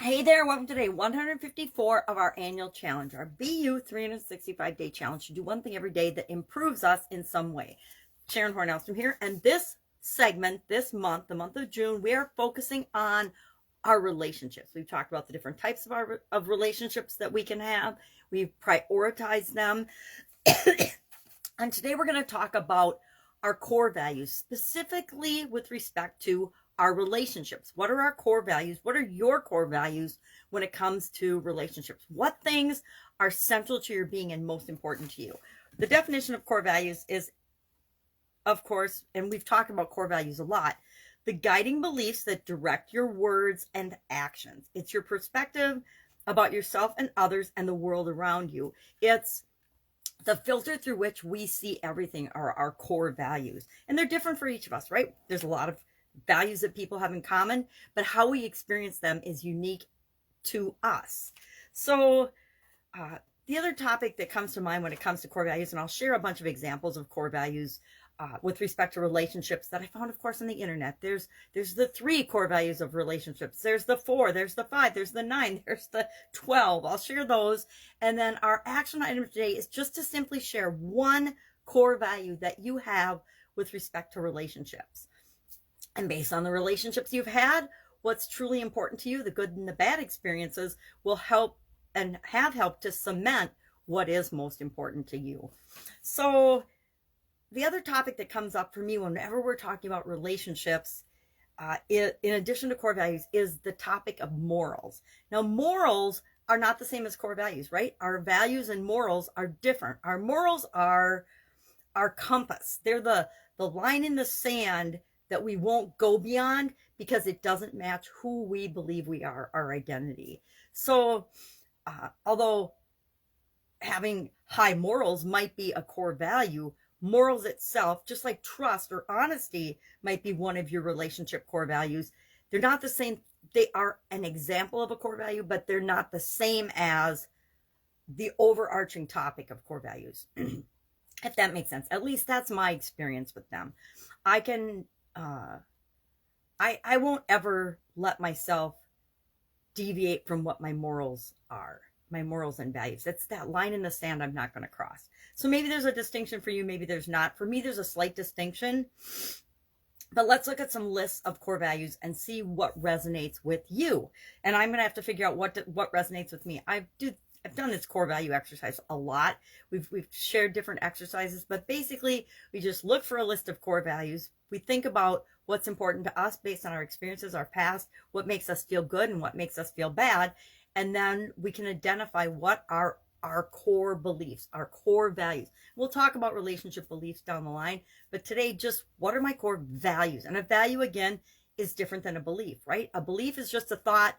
Hey there, welcome to day 154 of our annual challenge, our BU 365-day challenge to do one thing every day that improves us in some way. Sharon Horne-Ellstrom here, and this segment, this month, the month of June, we are focusing on our relationships. We've talked about the different types of relationships that we can have. We've prioritized them. And today we're going to talk about our core values, specifically with respect to our relationships. What are our core values? What are your core values when it comes to relationships? What things are central to your being and most important to you? The definition of core values is, of course, and we've talked about core values a lot, the guiding beliefs that direct your words and actions. It's your perspective about yourself and others and the world around you. It's the filter through which we see everything are our core values. And they're different for each of us, right? There's a lot of values that people have in common, but how we experience them is unique to us. So the other topic that comes to mind when it comes to core values, and I'll share a bunch of examples of core values with respect to relationships that I found, of course, on the internet. There's the 3 core values of relationships. There's the 4, there's the 5, there's the 9, there's the 12. I'll share those. And then our action item today is just to simply share one core value that you have with respect to relationships. And based on the relationships you've had, what's truly important to you, the good and the bad experiences, will help and have helped to cement what is most important to you. So the other topic that comes up for me whenever we're talking about relationships, in addition to core values, is the topic of morals. Now, morals are not the same as core values, right? Our values and morals are different. Our morals are our compass. They're the line in the sand that we won't go beyond because it doesn't match who we believe we are, our identity. So although having high morals might be a core value, morals itself, just like trust or honesty might be one of your relationship core values. They're not the same. They are an example of a core value, but they're not the same as the overarching topic of core values. If that makes sense. At least that's my experience with them. I can I won't ever let myself deviate from what my morals are, my morals and values. That's that line in the sand I'm not going to cross. So maybe there's a distinction for you, maybe there's not. For me, there's a slight distinction. But let's look at some lists of core values and see what resonates with you. And I'm going to have to figure out what resonates with me. I've done this core value exercise a lot. We've shared different exercises, but basically we just look for a list of core values. We think about what's important to us based on our experiences, our past, what makes us feel good and what makes us feel bad. And then we can identify what are our core beliefs, our core values. We'll talk about relationship beliefs down the line, but today, just what are my core values? And a value, again, is different than a belief, right? A belief is just a thought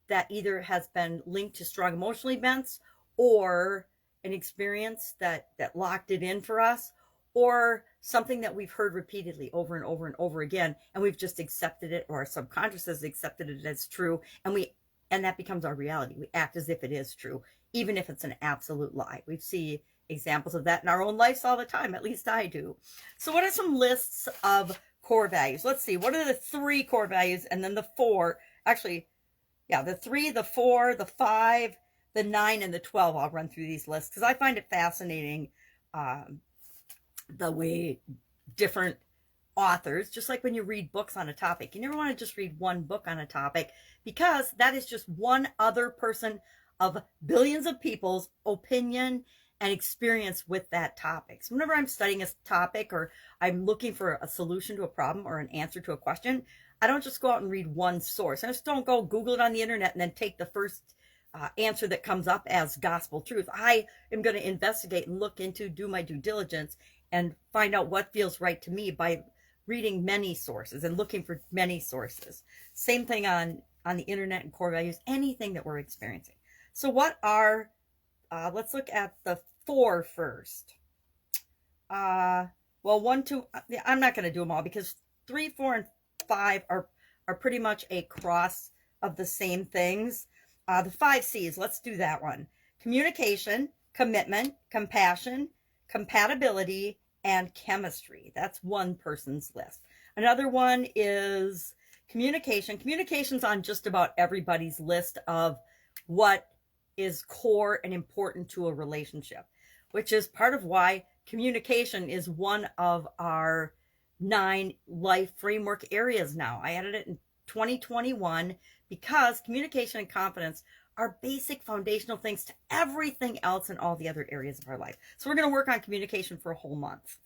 that either has been linked to strong emotional events or an experience that locked it in for us, or something that we've heard repeatedly over and over and over again, and we've just accepted it, or our subconscious has accepted it as true, and that becomes our reality. We act as if it is true, even if it's an absolute lie. We see examples of that in our own lives all the time, at least I do. So what are some lists of core values? Let's see, what are the 3 core values, and then the 4, actually, yeah, the 3, the 4, the 5, the 9, and the 12. I'll run through these lists because I find it fascinating the way different authors, just like when you read books on a topic, you never want to just read one book on a topic because that is just one other person of billions of people's opinion and experience with that topic. So whenever I'm studying a topic or I'm looking for a solution to a problem or an answer to a question, I don't just go out and read one source. I just don't go Google it on the internet and then take the first answer that comes up as gospel truth. I am going to investigate and look into, do my due diligence, and find out what feels right to me by reading many sources and looking for many sources. Same thing on the internet and core values, anything that we're experiencing. So what are, let's look at the 4 first. Well, 1, 2, I'm not going to do them all because 3, 4, and 5 are pretty much a cross of the same things. The 5 C's, let's do that one. Communication, commitment, compassion, compatibility, and chemistry. That's one person's list. Another one is Communication. Communication's on just about everybody's list of what is core and important to a relationship, which is part of why communication is one of our 9 life framework areas now. I added it in 2021 because communication and confidence are basic foundational things to everything else in all the other areas of our life. So we're going to work on communication for a whole month.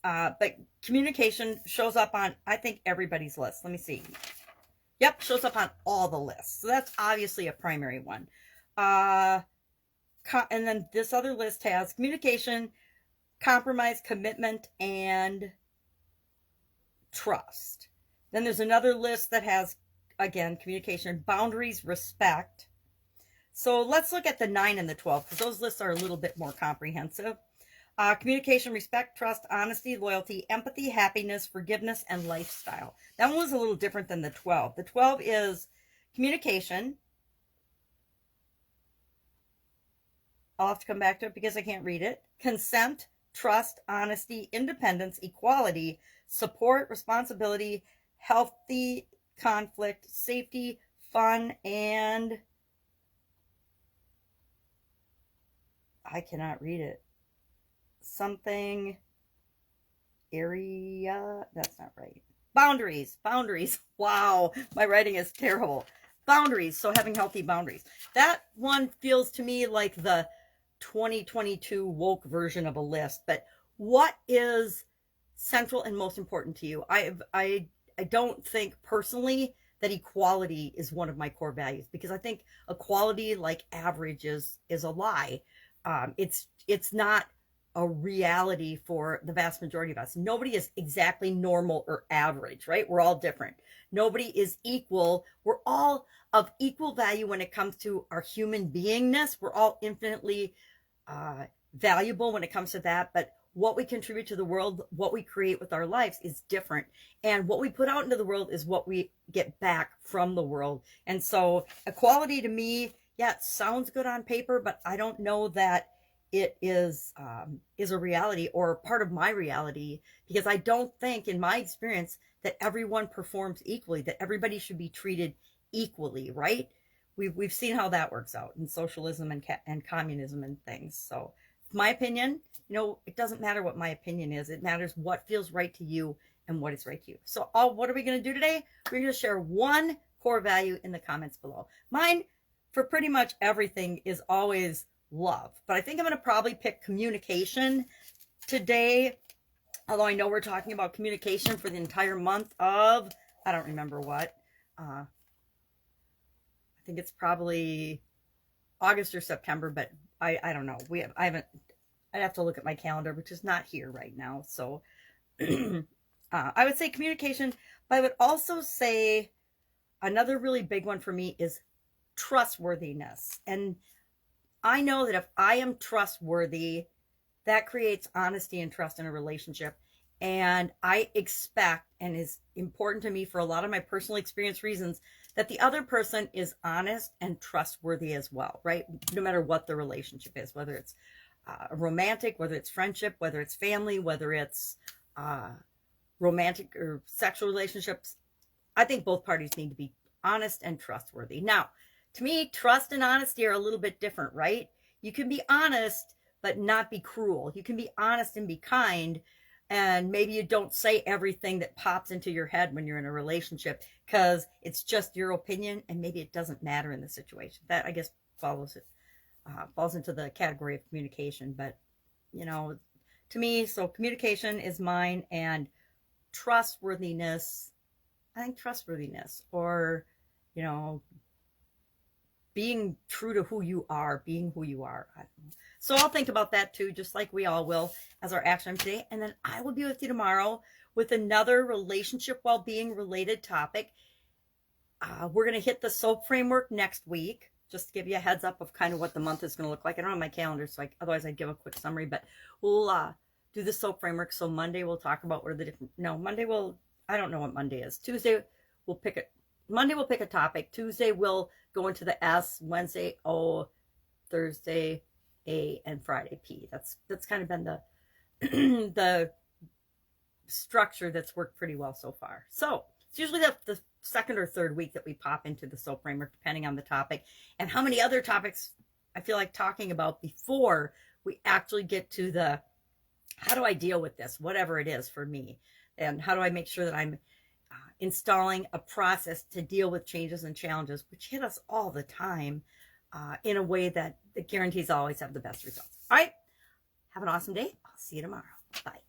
But communication shows up on, I think, everybody's list. Let me see. Yep, shows up on all the lists. So that's obviously a primary one. And then this other list has communication, compromise, commitment, and trust. Then there's another list that has, again, communication, boundaries, respect. So let's look at the 9 and the 12, because those lists are a little bit more comprehensive. Communication, respect, trust, honesty, loyalty, empathy, happiness, forgiveness, and lifestyle. That one was a little different than the 12. The 12 is communication. I'll have to come back to it because I can't read it. Consent, trust, honesty, independence, equality, support, responsibility, healthy conflict, safety, fun, and I cannot read it. Something area. That's not right. Boundaries. Boundaries. Wow. My writing is terrible. Boundaries. So having healthy boundaries. That one feels to me like the 2022 woke version of a list. But what is central and most important to you? I don't think personally that equality is one of my core values, because I think equality, like average, is a lie. It's not a reality for the vast majority of us. Nobody is exactly normal or average, right? We're all different. Nobody is equal. We're all of equal value when it comes to our human beingness. We're all infinitely valuable when it comes to that. But what we contribute to the world, what we create with our lives is different. And what we put out into the world is what we get back from the world. And so equality to me, yeah, it sounds good on paper, but I don't know that it is a reality or part of my reality, because I don't think, in my experience, that everyone performs equally, that everybody should be treated equally, right? We've seen how that works out in socialism and communism and things. So my opinion, it doesn't matter what my opinion is. It matters what feels right to you and what is right to you. So what are we going to do today? We're going to share one core value in the comments below. Mine, for pretty much everything, is always love. But I think I'm going to probably pick communication today. Although I know we're talking about communication for the entire month of, I don't remember what. I think it's probably August or September, but I don't know. I'd have to look at my calendar, which is not here right now. So I would say communication, but I would also say another really big one for me is trustworthiness. And I know that if I am trustworthy, that creates honesty and trust in a relationship. And I expect, and is important to me for a lot of my personal experience reasons, that the other person is honest and trustworthy as well, right? No matter what the relationship is, whether it's romantic, whether it's friendship, whether it's family, whether it's romantic or sexual relationships, I think both parties need to be honest and trustworthy. Now, to me, trust and honesty are a little bit different, right? You can be honest, but not be cruel. You can be honest and be kind. And maybe you don't say everything that pops into your head when you're in a relationship, because it's just your opinion and maybe it doesn't matter in the situation. That, I guess, falls into the category of communication. But, to me, so communication is mine, and trustworthiness, I think trustworthiness, or, being true to who you are, being who you are. So I'll think about that too, just like we all will, as our action today. And then I will be with you tomorrow with another relationship well-being related topic. We're going to hit the SOAP framework next week, just to give you a heads up of kind of what the month is going to look like. I don't have my calendar, so otherwise I'd give a quick summary, but we'll do the SOAP framework. So Monday we'll talk about what are the different, I don't know what Monday is. Tuesday Monday we'll pick a topic. Tuesday we'll go into the S, Wednesday O, Thursday A, and Friday P. That's kind of been the the structure that's worked pretty well so far. So It's usually the second or third week that we pop into the soap framework, depending on the topic and how many other topics I feel like talking about before we actually get to the how do I deal with this, whatever it is for me, and how do I make sure that I'm installing a process to deal with changes and challenges, which hit us all the time, in a way that guarantees always have the best results. All right. Have an awesome day. I'll see you tomorrow. Bye.